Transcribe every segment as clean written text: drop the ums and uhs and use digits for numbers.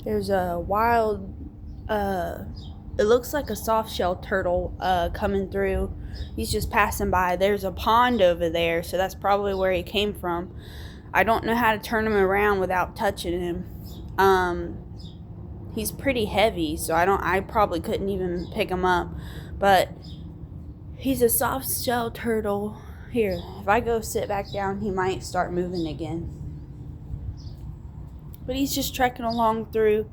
There's a wild, it looks like a soft shell turtle coming through. He's just passing by. There's a pond over there, so that's probably where he came from. I don't know how to turn him around without touching him. Um, he's pretty heavy, so I probably couldn't even pick him up. But he's a soft shell turtle. Here, if I go sit back down, he might start moving again. But he's just trekking along through.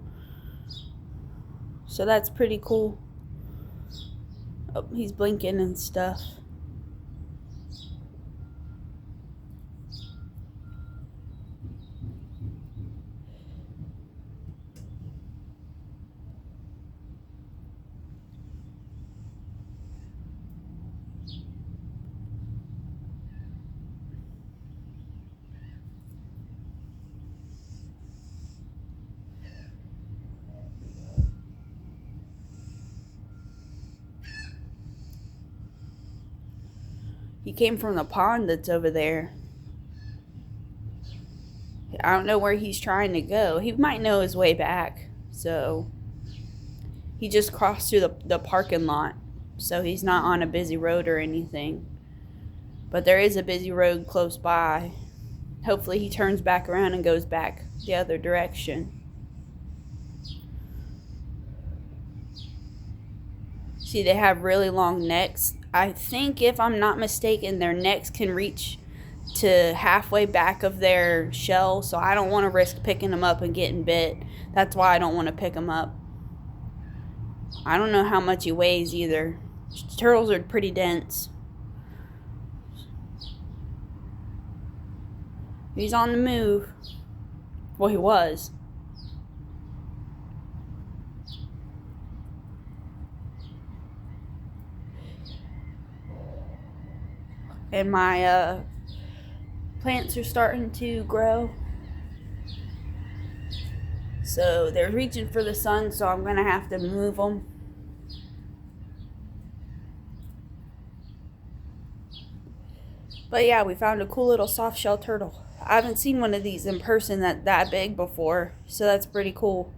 So that's pretty cool. Oh, he's blinking and stuff. He came from the pond that's over there. I don't know where he's trying to go. He might know his way back. So he just crossed through the parking lot. So he's not on a busy road or anything. But there is a busy road close by. Hopefully he turns back around and goes back the other direction. See, they have really long necks. I think, if I'm not mistaken, their necks can reach to halfway back of their shell, so I don't want to risk picking them up and getting bit. That's why I don't want to pick them up. I don't know how much he weighs either. Turtles are pretty dense. He's on the move. Well, he was. And my plants are starting to grow. So they're reaching for the sun, so I'm going to have to move them. But yeah, we found a cool little soft shell turtle. I haven't seen one of these in person that big before, so that's pretty cool.